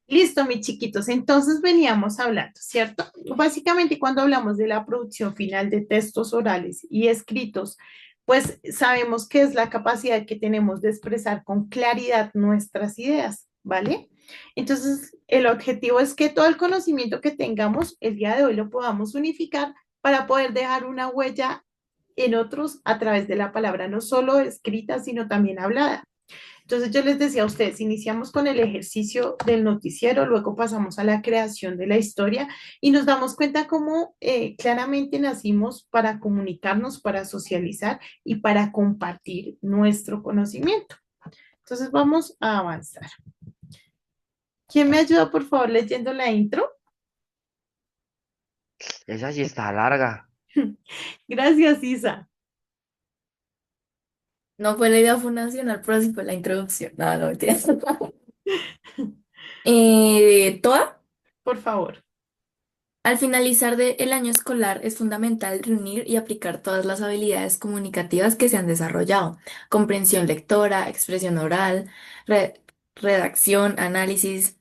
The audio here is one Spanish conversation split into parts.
Listo, mis chiquitos. Entonces veníamos hablando, ¿cierto? Básicamente cuando hablamos de la producción final de textos orales y escritos, pues sabemos que es la capacidad que tenemos de expresar con claridad nuestras ideas, ¿vale? Entonces, el objetivo es que todo el conocimiento que tengamos el día de hoy lo podamos unificar para poder dejar una huella en otros a través de la palabra, no solo escrita, sino también hablada. Entonces yo les decía a ustedes, iniciamos con el ejercicio del noticiero, luego pasamos a la creación de la historia y nos damos cuenta cómo claramente nacimos para comunicarnos, para socializar y para compartir nuestro conocimiento. Entonces vamos a avanzar. ¿Quién me ayuda, por favor, leyendo la intro? Esa sí está larga. Gracias, Isa. No fue la idea fundacional, pero sí fue la introducción. No, no, mentira. Toa, Por favor. al finalizar el año escolar es fundamental reunir y aplicar todas las habilidades comunicativas que se han desarrollado: comprensión lectora, expresión oral, re- redacción, análisis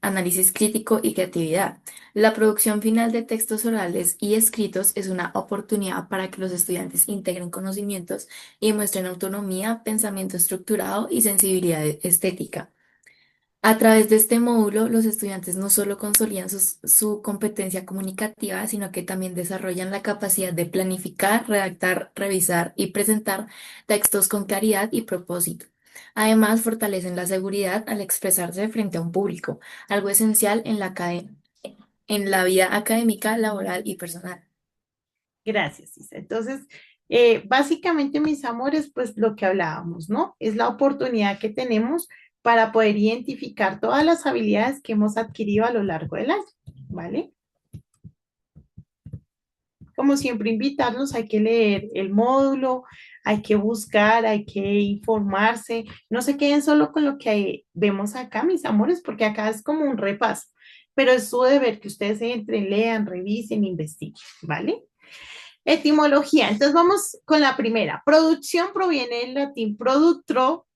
crítico y creatividad. La producción final de textos orales y escritos es una oportunidad para que los estudiantes integren conocimientos y muestren autonomía, pensamiento estructurado y sensibilidad estética. A través de este módulo, los estudiantes no solo consolidan su competencia comunicativa, sino que también desarrollan la capacidad de planificar, redactar, revisar y presentar textos con claridad y propósito. Además, fortalecen la seguridad al expresarse frente a un público, algo esencial en la vida académica, laboral y personal. Gracias, Isa. Entonces, básicamente, mis amores, pues lo que hablábamos, ¿no? Es la oportunidad que tenemos para poder identificar todas las habilidades que hemos adquirido a lo largo del año, ¿vale? Como siempre, invitarlos, hay que leer el módulo, hay que buscar, hay que informarse. No se queden solo con lo que vemos acá, mis amores, porque acá es como un repaso, pero es su deber que ustedes entren, lean, revisen, investiguen, ¿vale? Etimología. Entonces vamos con la primera. Producción proviene del latín productio,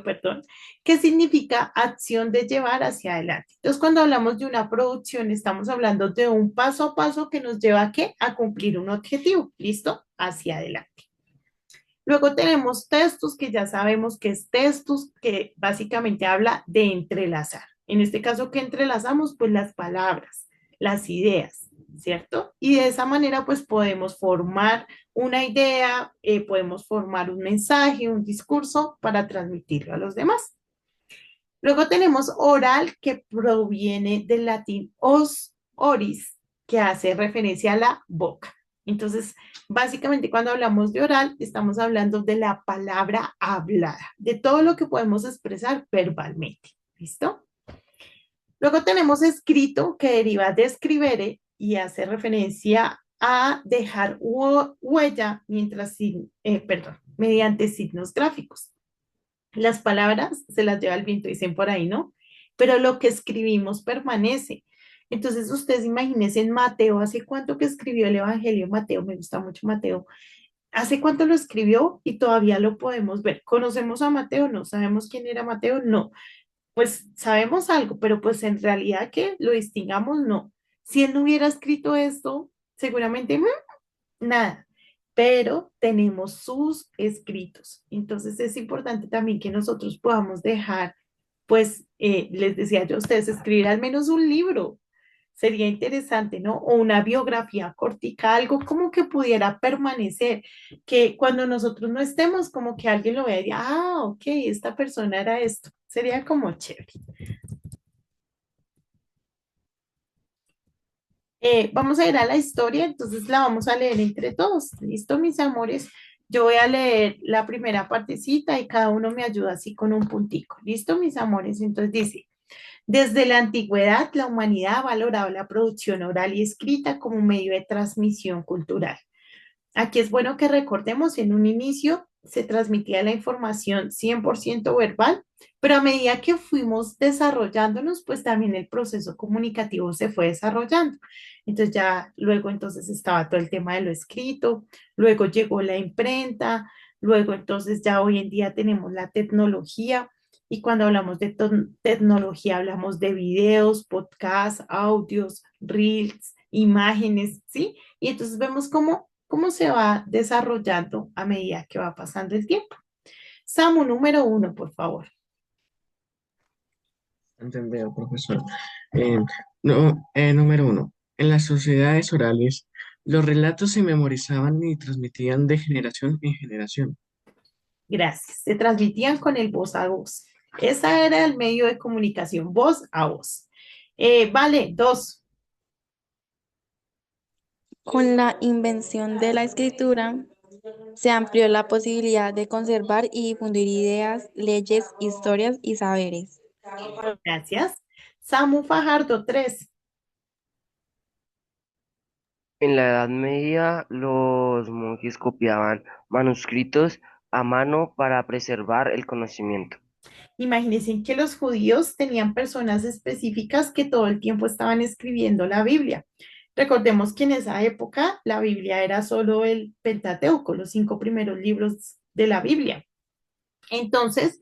perdón, que significa acción de llevar hacia adelante. Entonces cuando hablamos de una producción, estamos hablando de un paso a paso que nos lleva a qué? A cumplir un objetivo. ¿Listo? Hacia adelante. Luego tenemos textos, que ya sabemos que es textos, que básicamente habla de entrelazar. En este caso, ¿qué entrelazamos? Pues las palabras, las ideas, ¿cierto? Y de esa manera, pues podemos formar una idea, podemos formar un mensaje, un discurso para transmitirlo a los demás. Luego tenemos oral, que proviene del latín os, oris, que hace referencia a la boca. Entonces, básicamente cuando hablamos de oral, estamos hablando de la palabra hablada, de todo lo que podemos expresar verbalmente. ¿Listo? Luego tenemos escrito, que deriva de escribere y hace referencia a dejar huella perdón, mediante signos gráficos. Las palabras se las lleva el viento, dicen por ahí, ¿no? Pero lo que escribimos permanece. Entonces, ustedes imagínense en Mateo, ¿hace cuánto que escribió el Evangelio Mateo? Me gusta mucho Mateo. ¿Hace cuánto lo escribió? Y todavía lo podemos ver. ¿Conocemos a Mateo? No. ¿Sabemos quién era Mateo? No. Pues sabemos algo, pero pues en realidad que lo distingamos, no. Si él no hubiera escrito esto, seguramente nada, pero tenemos sus escritos. Entonces es importante también que nosotros podamos dejar, pues, les decía yo a ustedes, escribir al menos un libro. Sería interesante, ¿no? O una biografía cortica, algo como que pudiera permanecer, que cuando nosotros no estemos, como que alguien lo vea y diga, ah, ok, esta persona era esto. Sería como chévere. Vamos a ir a la historia, entonces la vamos a leer entre todos. ¿Listo, mis amores? Yo voy a leer la primera partecita y cada uno me ayuda así con un puntico. ¿Listo, mis amores? Entonces dice, desde la antigüedad, la humanidad ha valorado la producción oral y escrita como un medio de transmisión cultural. Aquí es bueno que recordemos, en un inicio se transmitía la información 100% verbal, pero a medida que fuimos desarrollándonos, pues también el proceso comunicativo se fue desarrollando. Entonces ya luego entonces estaba todo el tema de lo escrito, luego llegó la imprenta, luego entonces ya hoy en día tenemos la tecnología Y cuando hablamos de tecnología, hablamos de videos, podcasts, audios, reels, imágenes, ¿sí? Y entonces vemos cómo se va desarrollando a medida que va pasando el tiempo. Samu, número uno, por favor. Entendido, profesor. Eh, no, número uno. En las sociedades orales, los relatos se memorizaban y transmitían de generación en generación. Gracias. Se transmitían con el voz a voz. Esa era el medio de comunicación, voz a voz. Vale, dos. Con la invención de la escritura, se amplió la posibilidad de conservar y difundir ideas, leyes, historias y saberes. Gracias. Samu Fajardo, tres. En la Edad Media, los monjes copiaban manuscritos a mano para preservar el conocimiento. Imagínense que los judíos tenían personas específicas que todo el tiempo estaban escribiendo la Biblia. Recordemos que en esa época la Biblia era solo el Pentateuco, los 5 primeros libros de la Biblia. Entonces,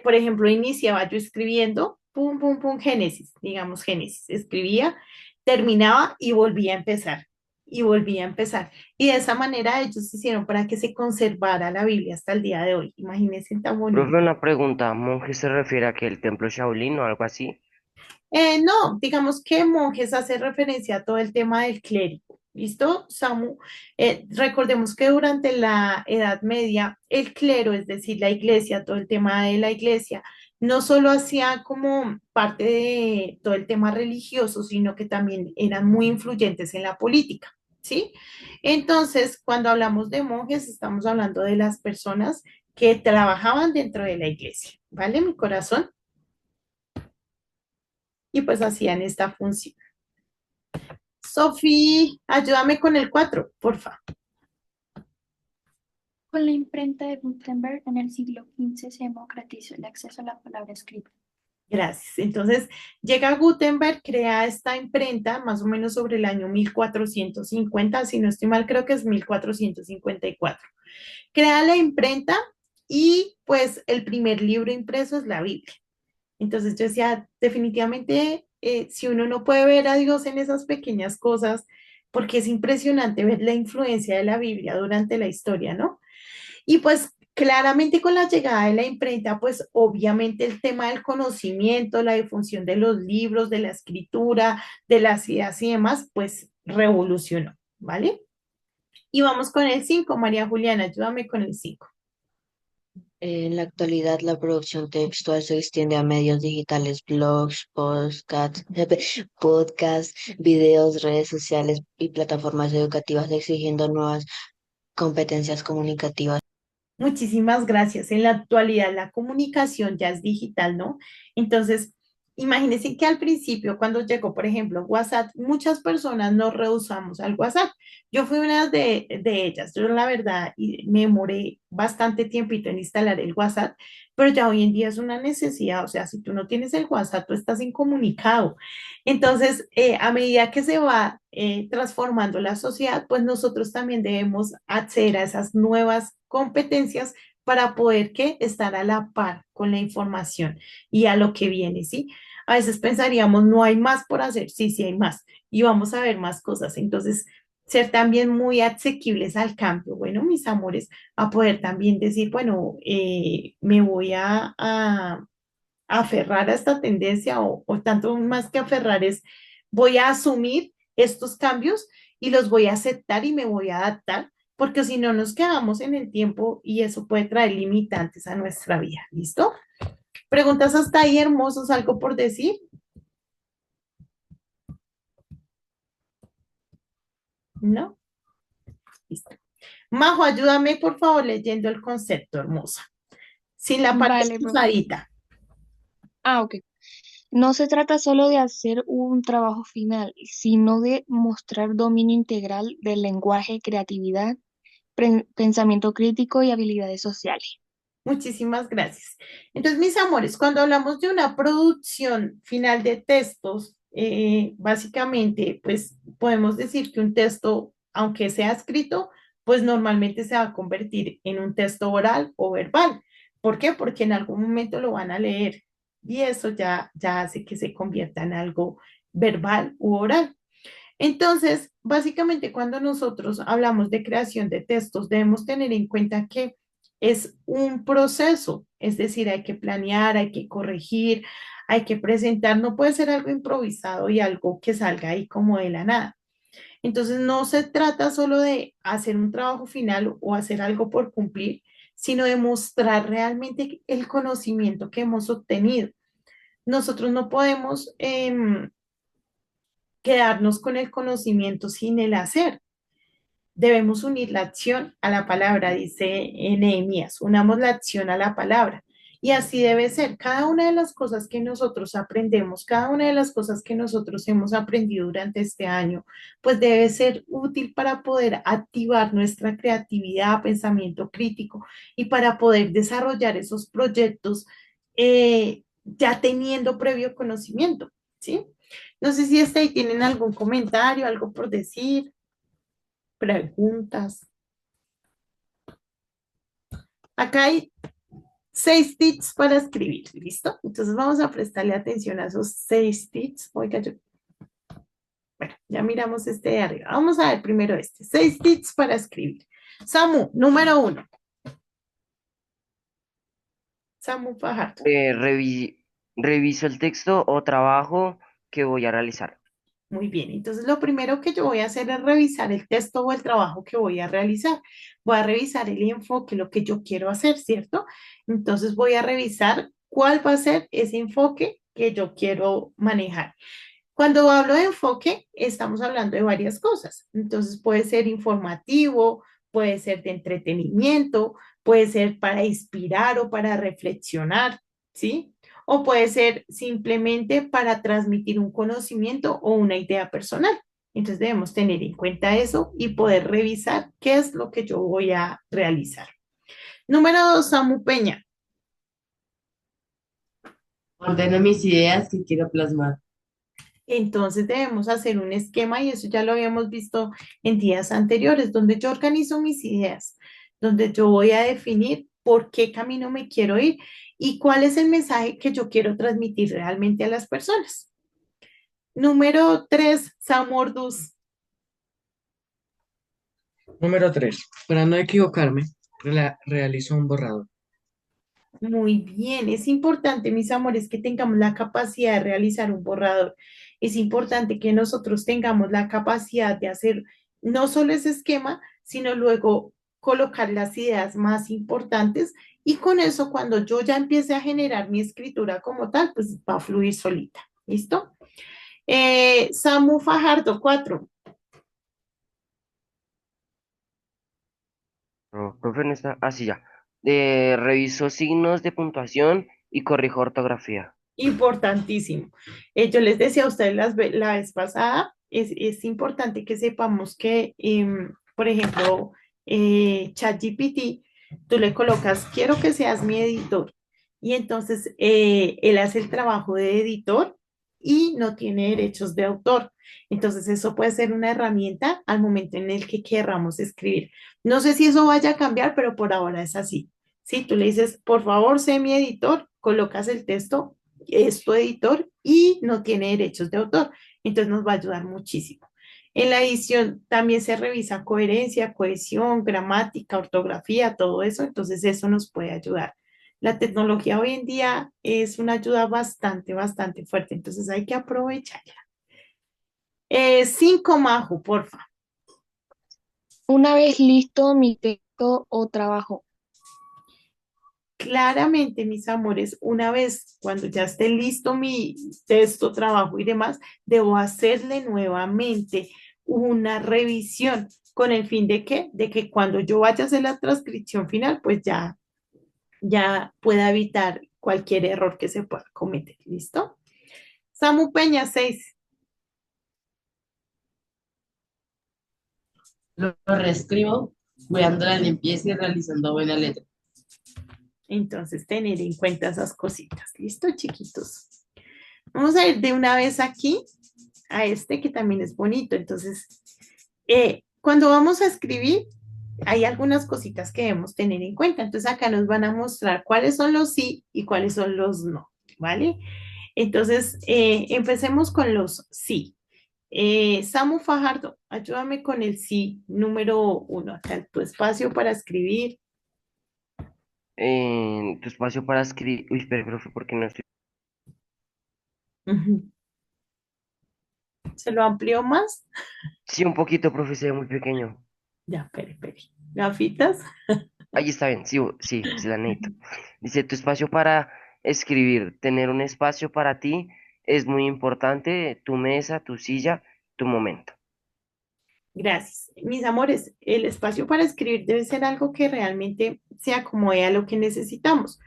por ejemplo, iniciaba yo escribiendo, pum, pum, pum, Génesis, digamos Génesis, escribía, terminaba y volvía a empezar, y volvía a empezar. Y de esa manera ellos hicieron para que se conservara la Biblia hasta el día de hoy. Imagínense tan bonito. Profe, una pregunta, ¿monje se refiere a que el templo Shaolin o algo así? No, digamos que monjes hace referencia a todo el tema del clérigo. ¿Listo, Samu? Recordemos que durante la Edad Media, el clero, es decir, la iglesia, todo el tema de la iglesia, no solo hacía como parte de todo el tema religioso, sino que también eran muy influyentes en la política, ¿sí? Entonces, cuando hablamos de monjes, estamos hablando de las personas que trabajaban dentro de la iglesia, ¿vale, mi corazón? Y pues hacían esta función. Sofi, ayúdame con el 4, porfa. Con la imprenta de Gutenberg en el siglo XV se democratizó el acceso a la palabra escrita. Gracias. Entonces, llega Gutenberg, crea esta imprenta más o menos sobre el año 1450, si no estoy mal, creo que es 1454. Crea la imprenta y pues el primer libro impreso es la Biblia. Entonces yo decía, definitivamente, si uno no puede ver a Dios en esas pequeñas cosas, porque es impresionante ver la influencia de la Biblia durante la historia, ¿no? Y pues claramente con la llegada de la imprenta, pues obviamente el tema del conocimiento, la difusión de los libros, de la escritura, de las ideas y demás, pues revolucionó, ¿vale? Y vamos con el 5, María Juliana, ayúdame con el 5. En la actualidad, la producción textual se extiende a medios digitales, blogs, podcasts, videos, redes sociales y plataformas educativas, exigiendo nuevas competencias comunicativas. Muchísimas gracias. En la actualidad la comunicación ya es digital, ¿no? Entonces, imagínense que al principio, cuando llegó, por ejemplo, WhatsApp, muchas personas no rehusamos al WhatsApp. Yo fui una de ellas. Yo, la verdad, me demoré bastante tiempito en instalar el WhatsApp, pero ya hoy en día es una necesidad. O sea, si tú no tienes el WhatsApp, tú estás incomunicado. Entonces, a medida que se va transformando la sociedad, pues nosotros también debemos acceder a esas nuevas competencias para poder que estar a la par con la información y a lo que viene, ¿sí? A veces pensaríamos, no hay más por hacer, sí, sí hay más, y vamos a ver más cosas. Entonces, ser también muy asequibles al cambio, bueno, mis amores, a poder también decir, bueno, me voy a aferrar a esta tendencia o tanto más que aferrar es, voy a asumir estos cambios y los voy a aceptar y me voy a adaptar, porque si no nos quedamos en el tiempo y eso puede traer limitantes a nuestra vida. ¿Listo? Preguntas hasta ahí, hermosos, algo por decir. ¿No? Listo. Majo, ayúdame por favor leyendo el concepto, hermosa. Sin la parte Vale, profe. cruzadita. Ok. No se trata solo de hacer un trabajo final, sino de mostrar dominio integral del lenguaje, creatividad, pensamiento crítico y habilidades sociales. Muchísimas gracias. Entonces, mis amores, cuando hablamos de una producción final de textos, básicamente, pues podemos decir que un texto, aunque sea escrito, pues normalmente se va a convertir en un texto oral o verbal. ¿Por qué? Porque en algún momento lo van a leer y eso ya hace que se convierta en algo verbal u oral. Entonces, básicamente cuando nosotros hablamos de creación de textos, debemos tener en cuenta que es un proceso, es decir, hay que planear, hay que corregir, hay que presentar, no puede ser algo improvisado y algo que salga ahí como de la nada. Entonces, no se trata solo de hacer un trabajo final o hacer algo por cumplir, sino de mostrar realmente el conocimiento que hemos obtenido. Nosotros no podemos quedarnos con el conocimiento sin el hacer. Debemos unir la acción a la palabra, dice Nehemías. Unamos la acción a la palabra. Y así debe ser. Cada una de las cosas que nosotros aprendemos, cada una de las cosas que nosotros hemos aprendido durante este año, pues debe ser útil para poder activar nuestra creatividad, pensamiento crítico y para poder desarrollar esos proyectos ya teniendo previo conocimiento, ¿sí? No sé si hasta ahí tienen algún comentario, algo por decir, preguntas. Acá hay 6 tips para escribir, ¿listo? Entonces vamos a prestarle atención a esos 6 tips. Oiga, bueno, ya miramos este de arriba. Vamos a ver primero este. 6 tips para escribir. Samu, número 1. Samu Fajardo. Reviso el texto o trabajo que voy a realizar. Muy bien, entonces lo primero que yo voy a hacer es revisar el texto o el trabajo que voy a realizar. Voy a revisar el enfoque, lo que yo quiero hacer, ¿cierto? Entonces voy a revisar cuál va a ser ese enfoque que yo quiero manejar. Cuando hablo de enfoque, estamos hablando de varias cosas. Entonces puede ser informativo, puede ser de entretenimiento, puede ser para inspirar o para reflexionar, ¿sí? O puede ser simplemente para transmitir un conocimiento o una idea personal. Entonces debemos tener en cuenta eso y poder revisar qué es lo que yo voy a realizar. Número 2, Samu Peña. Ordeno mis ideas que quiero plasmar. Entonces debemos hacer un esquema y eso ya lo habíamos visto en días anteriores, donde yo organizo mis ideas, donde yo voy a definir por qué camino me quiero ir y cuál es el mensaje que yo quiero transmitir realmente a las personas. Número 3, Samordus. Número 3. Para no equivocarme, realizo un borrador. Muy bien, es importante, mis amores, que tengamos la capacidad de realizar un borrador. Es importante que nosotros tengamos la capacidad de hacer no solo ese esquema, sino luego colocar las ideas más importantes y con eso cuando yo ya empiece a generar mi escritura como tal, pues va a fluir solita. ¿Listo? Samu Fajardo, 4. No, profe, no está. Así ya. Reviso signos de puntuación y corrijo ortografía. Importantísimo. Yo les decía a ustedes la vez pasada, es importante que sepamos que, por ejemplo, ChatGPT, tú le colocas, quiero que seas mi editor. Y entonces él hace el trabajo de editor y no tiene derechos de autor. Entonces eso puede ser una herramienta al momento en el que querramos escribir. No sé si eso vaya a cambiar, pero por ahora es así. Si tú le dices, por favor, sé mi editor, colocas el texto, es tu editor y no tiene derechos de autor. Entonces nos va a ayudar muchísimo. En la edición también se revisa coherencia, cohesión, gramática, ortografía, todo eso. Entonces eso nos puede ayudar. La tecnología hoy en día es una ayuda bastante, bastante fuerte. Entonces hay que aprovecharla. 5, Majo, porfa. Una vez listo mi texto o trabajo. Claramente, mis amores, una vez cuando ya esté listo mi texto, trabajo y demás, debo hacerle nuevamente una revisión con el fin de que, cuando yo vaya a hacer la transcripción final, pues ya pueda evitar cualquier error que se pueda cometer. ¿Listo? Samu Peña, 6. Lo reescribo, cuidando la limpieza y realizando buena letra. Entonces, tener en cuenta esas cositas. ¿Listo, chiquitos? Vamos a ir de una vez aquí a este que también es bonito. Entonces, cuando vamos a escribir, hay algunas cositas que debemos tener en cuenta. Entonces acá nos van a mostrar cuáles son los sí y cuáles son los no, ¿vale? Entonces, empecemos con los sí. Samu Fajardo, ayúdame con el sí número uno. Acá tu espacio para escribir. Tu espacio para escribir. Uy, espera, profe, porque no estoy. Ujú. ¿Se lo amplió más? Sí, un poquito, profe, se ve muy pequeño. Ya, espere. ¿Gafitas? Ahí está bien, sí, sí la necesito. Dice, tu espacio para escribir, tener un espacio para ti es muy importante, tu mesa, tu silla, tu momento. Gracias. Mis amores, el espacio para escribir debe ser algo que realmente se acomode a lo que necesitamos.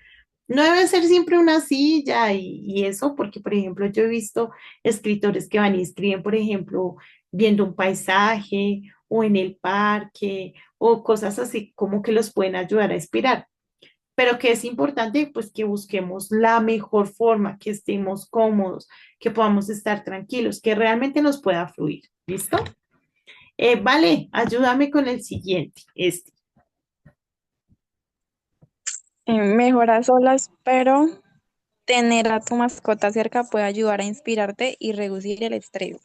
No debe ser siempre una silla y eso, porque, por ejemplo, yo he visto escritores que van y escriben, por ejemplo, viendo un paisaje o en el parque o cosas así como que los pueden ayudar a inspirar. Pero que es importante, pues, que busquemos la mejor forma, que estemos cómodos, que podamos estar tranquilos, que realmente nos pueda fluir. ¿Listo? Vale, ayúdame con el siguiente. Este. Mejoras solas, pero tener a tu mascota cerca puede ayudar a inspirarte y reducir el estrés.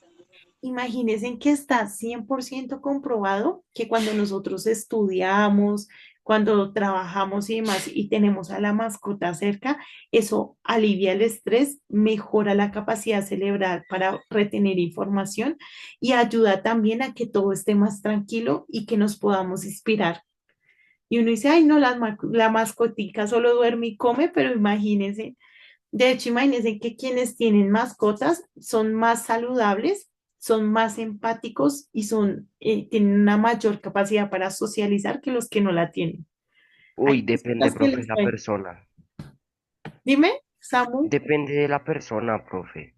Imagínense que está 100% comprobado que cuando nosotros estudiamos, cuando trabajamos y demás y tenemos a la mascota cerca, eso alivia el estrés, mejora la capacidad cerebral para retener información y ayuda también a que todo esté más tranquilo y que nos podamos inspirar. Y uno dice, ay, no, la mascotica solo duerme y come, pero imagínense. De hecho, imagínense que quienes tienen mascotas son más saludables, son más empáticos y tienen una mayor capacidad para socializar que los que no la tienen. Hay Uy, depende, mascotas que profe, les la pueden. persona. Dime, Samu. Depende de la persona, profe.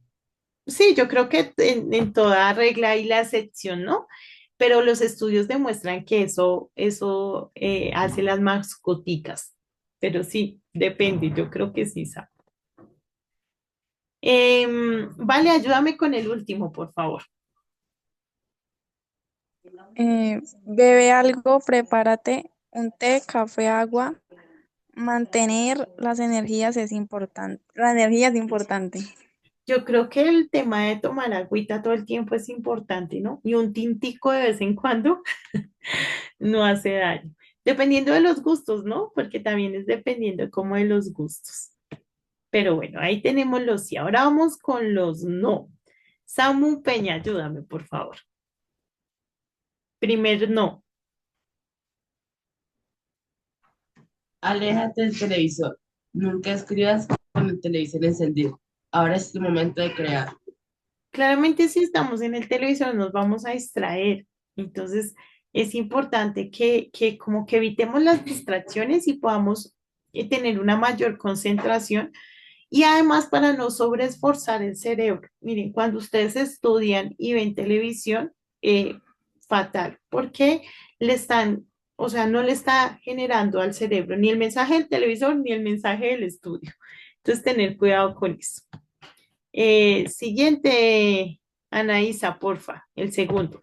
Sí, yo creo que en toda regla hay la excepción, ¿no? Pero los estudios demuestran que eso hace las mascoticas. Pero sí, depende, yo creo que sí, Samu. Vale, ayúdame con el último, por favor. Bebe algo, prepárate un té, café, agua. Mantener las energías es importante. La energía es importante. Yo creo que el tema de tomar agüita todo el tiempo es importante, ¿no? Y un tintico de vez en cuando no hace daño. Dependiendo de los gustos, ¿no? Porque también es dependiendo como de los gustos. Pero bueno, ahí tenemos los sí. Ahora vamos con los no. Samu Peña, ayúdame, por favor. Primer no. Aléjate del televisor. Nunca escribas con el televisor encendido. Ahora es tu momento de crear. Claramente si estamos en el televisor nos vamos a distraer. Entonces es importante que como que evitemos las distracciones y podamos tener una mayor concentración y además para no sobreesforzar el cerebro. Miren, cuando ustedes estudian y ven televisión, fatal, porque le están, o sea, no le está generando al cerebro ni el mensaje del televisor ni el mensaje del estudio. Entonces tener cuidado con eso. Siguiente, Anaísa, porfa, el segundo.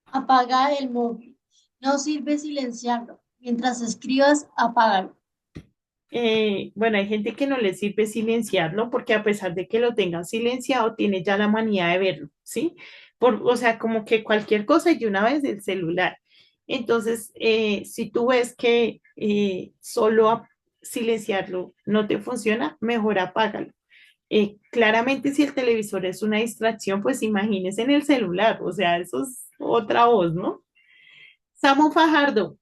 Apaga el móvil. No sirve silenciarlo. Mientras escribas, apágalo. Bueno, hay gente que no le sirve silenciarlo porque a pesar de que lo tengan silenciado, tiene ya la manía de verlo, ¿sí? O sea, como que cualquier cosa y de una vez el celular. Entonces, si tú ves que silenciarlo no te funciona, mejor apágalo. Claramente, si el televisor es una distracción, pues imagínese en el celular, o sea, eso es otra voz, ¿no? Samu Fajardo,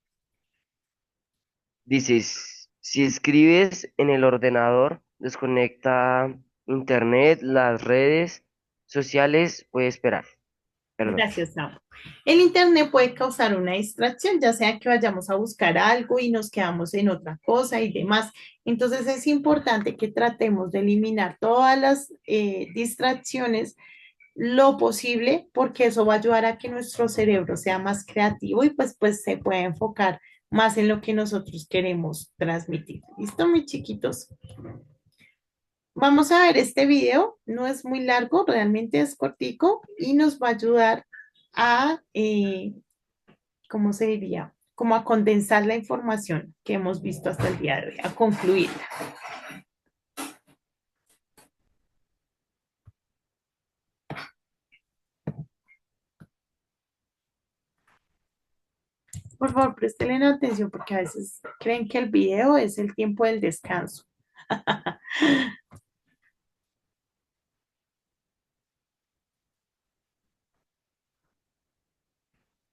Dices, si escribes en el ordenador, desconecta internet, las redes sociales, puede esperar. Perdón. gracias, Samu. El Internet puede causar una distracción, ya sea que vayamos a buscar algo y nos quedamos en otra cosa y demás. Entonces es importante que tratemos de eliminar todas las distracciones lo posible, porque eso va a ayudar a que nuestro cerebro sea más creativo y pues se pueda enfocar más en lo que nosotros queremos transmitir. ¿Listo, mis chiquitos? Vamos a ver este video, no es muy largo, realmente es cortico y nos va a ayudar a ¿cómo se diría? Como a condensar la información que hemos visto hasta el día de hoy, a concluirla. Por favor, presten atención porque a veces creen que el video es el tiempo del descanso.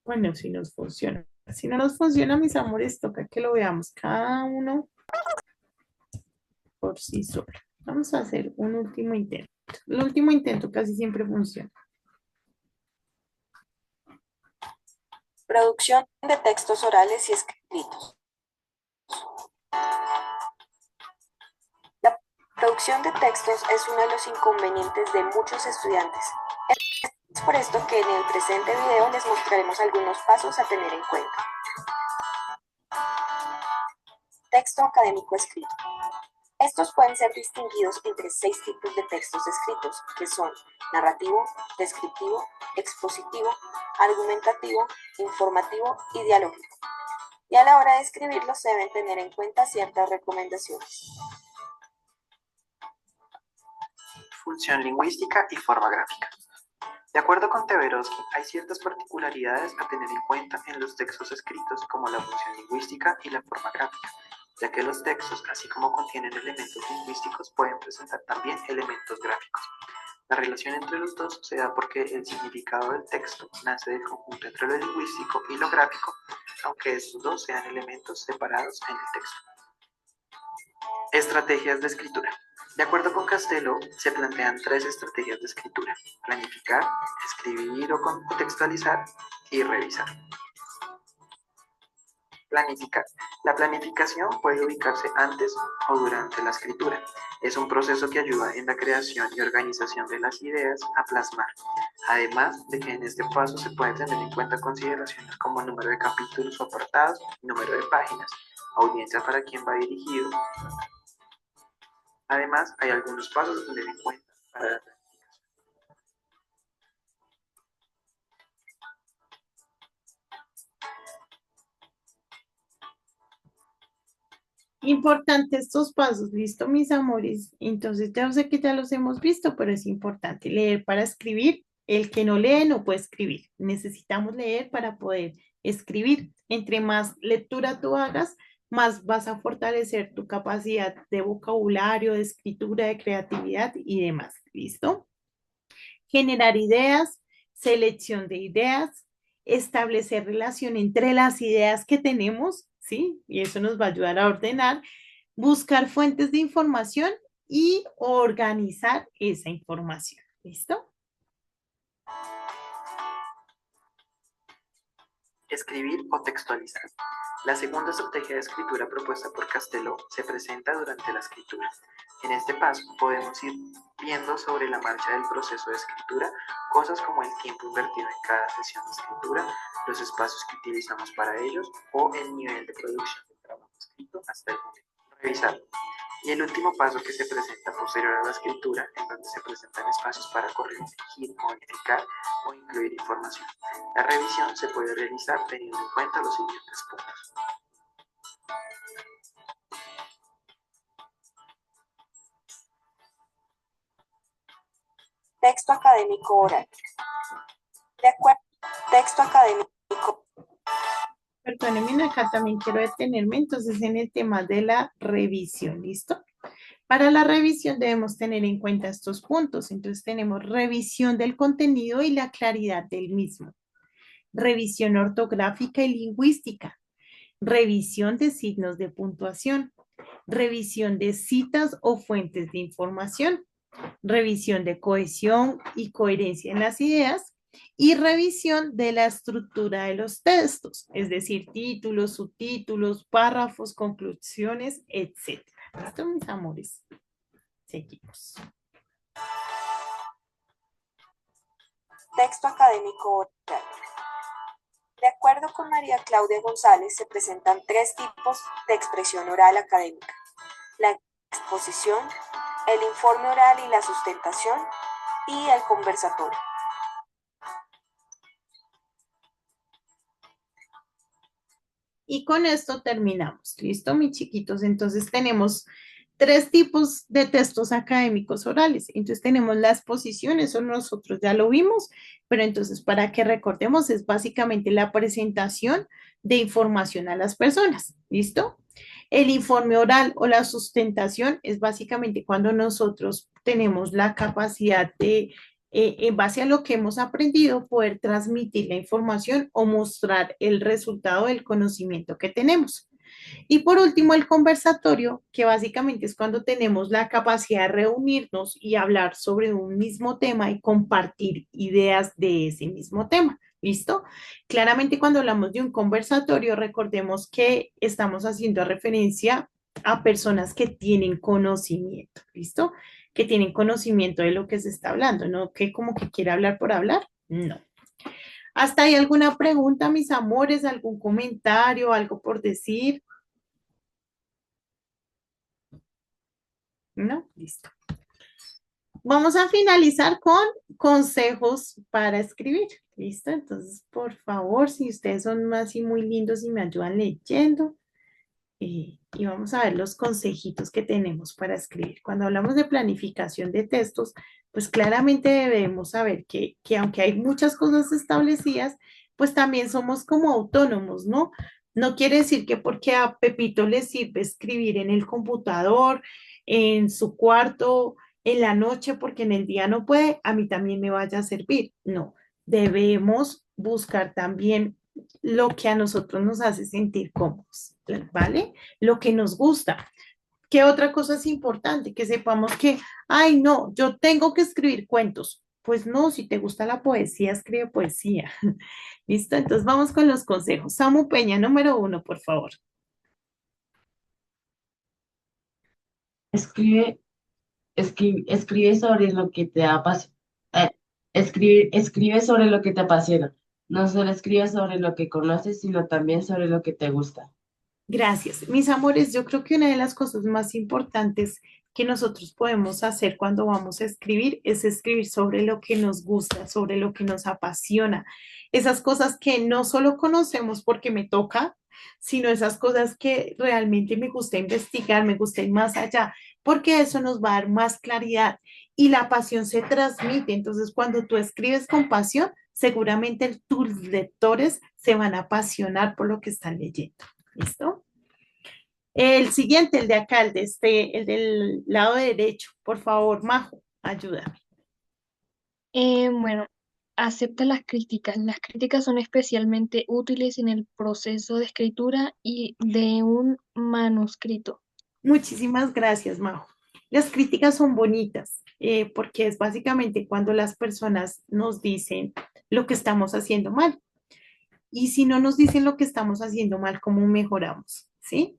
Bueno, si nos funciona. Si no nos funciona, mis amores, toca que lo veamos cada uno por sí solo. Vamos a hacer un último intento. El último intento casi siempre funciona. Producción de textos orales y escritos. La producción de textos es uno de los inconvenientes de muchos estudiantes. Es por esto que en el presente video les mostraremos algunos pasos a tener en cuenta. Texto académico escrito. Estos pueden ser distinguidos entre 6 tipos de textos escritos, que son narrativo, descriptivo, expositivo, argumentativo, informativo y dialógico. Y a la hora de escribirlos se deben tener en cuenta ciertas recomendaciones. Función lingüística y forma gráfica. De acuerdo con Teveroski, hay ciertas particularidades a tener en cuenta en los textos escritos, como la función lingüística y la forma gráfica, ya que los textos, así como contienen elementos lingüísticos, pueden presentar también elementos gráficos. La relación entre los dos se da porque el significado del texto nace del conjunto entre lo lingüístico y lo gráfico, aunque estos dos sean elementos separados en el texto. Estrategias de escritura. De acuerdo con Castelo, se plantean 3 estrategias de escritura: planificar, escribir o contextualizar y revisar. Planificar. La planificación puede ubicarse antes o durante la escritura. Es un proceso que ayuda en la creación y organización de las ideas a plasmar. Además de que en este paso se pueden tener en cuenta consideraciones como número de capítulos o apartados, número de páginas, audiencia para quien va dirigido. Además, hay algunos pasos a tener en cuenta para la planificación. Importante estos pasos, ¿listo, mis amores? Entonces, ya sé que ya los hemos visto, pero es importante leer para escribir. El que no lee no puede escribir. Necesitamos leer para poder escribir. Entre más lectura tú hagas, más vas a fortalecer tu capacidad de vocabulario, de escritura, de creatividad y demás. ¿Listo? Generar ideas, selección de ideas, establecer relación entre las ideas que tenemos, ¿sí? Y eso nos va a ayudar a ordenar, buscar fuentes de información y organizar esa información. ¿Listo? Escribir o textualizar. La segunda estrategia de escritura propuesta por Castelo se presenta durante la escritura. En este paso podemos ir viendo sobre la marcha del proceso de escritura cosas como el tiempo invertido en cada sesión de escritura, los espacios que utilizamos para ellos o el nivel de producción del trabajo escrito hasta el momento. Revisar. Y el último paso que se presenta posterior a la escritura, en donde se presentan espacios para corregir, modificar o incluir información. La revisión se puede realizar teniendo en cuenta los siguientes puntos. Texto académico oral. De acuerdo, texto académico. Perdónenme, acá también quiero detenerme entonces en el tema de la revisión, ¿listo? Para la revisión debemos tener en cuenta estos puntos. Entonces tenemos revisión del contenido y la claridad del mismo. Revisión ortográfica y lingüística. Revisión de signos de puntuación. Revisión de citas o fuentes de información. Revisión de cohesión y coherencia en las ideas. Y revisión de la estructura de los textos, es decir, títulos, subtítulos, párrafos, conclusiones, etc. ¿Listo, mis amores? Seguimos. Texto académico oral. De acuerdo con María Claudia González, se presentan 3 tipos de expresión oral académica: la exposición, el informe oral y la sustentación, y el conversatorio. Y con esto terminamos. ¿Listo, mis chiquitos? Entonces tenemos tres tipos de textos académicos orales. Entonces tenemos la exposición, eso nosotros ya lo vimos, pero entonces para que recordemos es básicamente la presentación de información a las personas. ¿Listo? El informe oral o la sustentación es básicamente cuando nosotros tenemos la capacidad de, en base a lo que hemos aprendido, poder transmitir la información o mostrar el resultado del conocimiento que tenemos. Y por último, el conversatorio, que básicamente es cuando tenemos la capacidad de reunirnos y hablar sobre un mismo tema y compartir ideas de ese mismo tema. ¿Listo? Claramente cuando hablamos de un conversatorio, recordemos que estamos haciendo referencia a personas que tienen conocimiento. ¿Listo? Que tienen conocimiento de lo que se está hablando, no que como que quiere hablar por hablar. No. ¿Hasta ahí alguna pregunta, mis amores? ¿Algún comentario? ¿Algo por decir? ¿No? Listo. Vamos a finalizar con consejos para escribir. ¿Listo? Entonces, por favor, si ustedes son así muy lindos y me ayudan leyendo, y vamos a ver los consejitos que tenemos para escribir. Cuando hablamos de planificación de textos, pues claramente debemos saber que aunque hay muchas cosas establecidas, pues también somos como autónomos, ¿no? No quiere decir que porque a Pepito le sirve escribir en el computador, en su cuarto, en la noche, porque en el día no puede, a mí también me vaya a servir. No, debemos buscar también lo que a nosotros nos hace sentir cómodos, ¿vale? Lo que nos gusta. ¿Qué otra cosa es importante? Que sepamos que, ay, no, yo tengo que escribir cuentos. Pues no, si te gusta la poesía, escribe poesía. ¿Listo? Entonces vamos con los consejos. Samu Peña, número 1, por favor. Escribe, escribe sobre lo que te apasiona. Escribe sobre lo que te apasiona. No solo escribe sobre lo que conoces, sino también sobre lo que te gusta. Gracias. Mis amores, yo creo que una de las cosas más importantes que nosotros podemos hacer cuando vamos a escribir es escribir sobre lo que nos gusta, sobre lo que nos apasiona. Esas cosas que no solo conocemos porque me toca, sino esas cosas que realmente me gusta investigar, me gusta ir más allá, porque eso nos va a dar más claridad y la pasión se transmite. Entonces, cuando tú escribes con pasión, seguramente tus lectores se van a apasionar por lo que están leyendo. ¿Listo? El siguiente, el de acá, el del lado derecho. Por favor, Majo, ayúdame. Bueno, acepta las críticas. Las críticas son especialmente útiles en el proceso de escritura y de un manuscrito. Muchísimas gracias, Majo. Las críticas son bonitas porque es básicamente cuando las personas nos dicen lo que estamos haciendo mal. Y si no nos dicen lo que estamos haciendo mal, ¿cómo mejoramos? ¿Sí?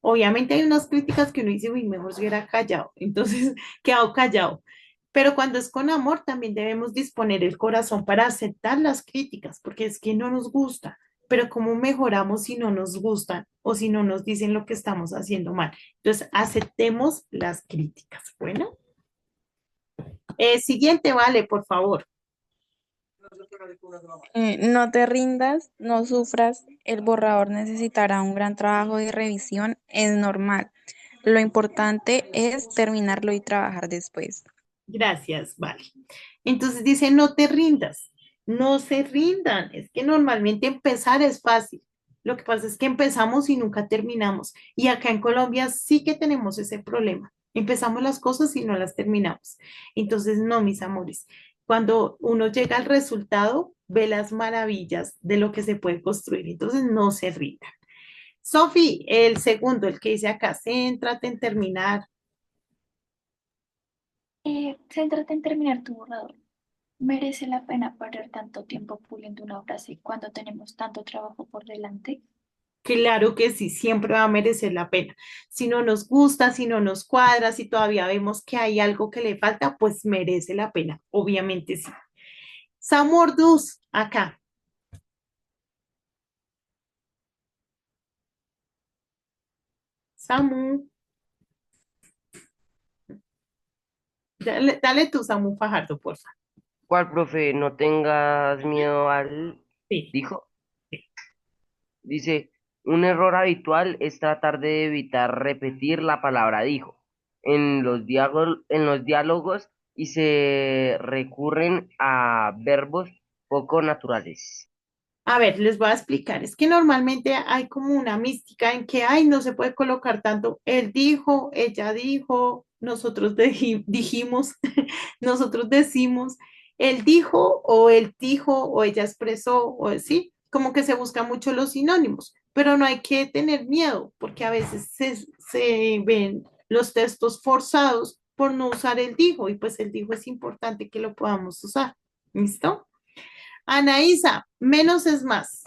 Obviamente hay unas críticas que uno dice, uy, mejor se hubiera callado, entonces quedado callado. Pero cuando es con amor, también debemos disponer el corazón para aceptar las críticas, porque es que no nos gusta. Pero ¿cómo mejoramos si no nos gustan o si no nos dicen lo que estamos haciendo mal? Entonces, aceptemos las críticas. Bueno, siguiente, vale, por favor. No te rindas, no sufras, el borrador necesitará un gran trabajo de revisión, es normal. Lo importante es terminarlo y trabajar después. Gracias, vale. Entonces dice, no te rindas, no se rindan. Es que normalmente empezar es fácil. Lo que pasa es que empezamos y nunca terminamos. Y acá en Colombia sí que tenemos ese problema. Empezamos las cosas y no las terminamos. Entonces, no, mis amores. Cuando uno llega al resultado, ve las maravillas de lo que se puede construir. Entonces, no se rindan. Sofi, el segundo, el que dice acá, céntrate en terminar. Céntrate en terminar tu borrador. ¿Merece la pena perder tanto tiempo puliendo una frase cuando tenemos tanto trabajo por delante? Claro que sí, siempre va a merecer la pena. Si no nos gusta, si no nos cuadra, si todavía vemos que hay algo que le falta, pues merece la pena, obviamente sí. Samu Orduz, acá. Samu, dale tú, Samu Fajardo, porfa. ¿Cuál, profe? No tengas miedo al... Sí, Dijo. sí. Dice, Un error habitual es tratar de evitar repetir la palabra dijo en los diálogos y se recurren a verbos poco naturales. A ver, les voy a explicar. Es que normalmente hay como una mística en que, ay, no se puede colocar tanto él dijo, ella dijo, nosotros dijimos, nosotros decimos, él dijo o él dijo o ella expresó o sí, como que se buscan mucho los sinónimos, pero no hay que tener miedo porque a veces se ven los textos forzados por no usar el dijo y pues el dijo es importante que lo podamos usar. ¿Listo? Anaísa, menos es más.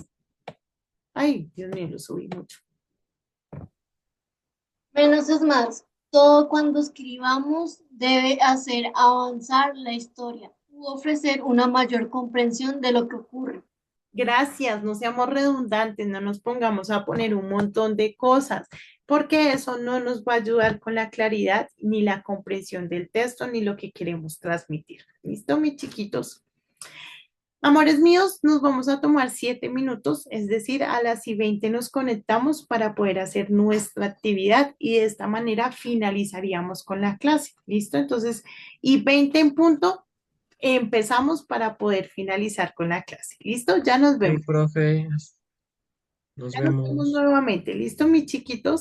Ay, Dios mío, lo subí mucho. Menos es más. Todo cuando escribamos debe hacer avanzar la historia u ofrecer una mayor comprensión de lo que ocurre. Gracias, no seamos redundantes, no nos pongamos a poner un montón de cosas, porque eso no nos va a ayudar con la claridad ni la comprensión del texto ni lo que queremos transmitir. ¿Listo, mis chiquitos? Amores míos, nos vamos a tomar 7 minutos, es decir, a las y 20 nos conectamos para poder hacer nuestra actividad y de esta manera finalizaríamos con la clase. ¿Listo? Entonces, y 20 en punto, empezamos para poder finalizar con la clase. ¿Listo? Ya nos Hey, vemos. profe, nos Ya nos vemos vemos. nuevamente. ¿Listo, mis chiquitos?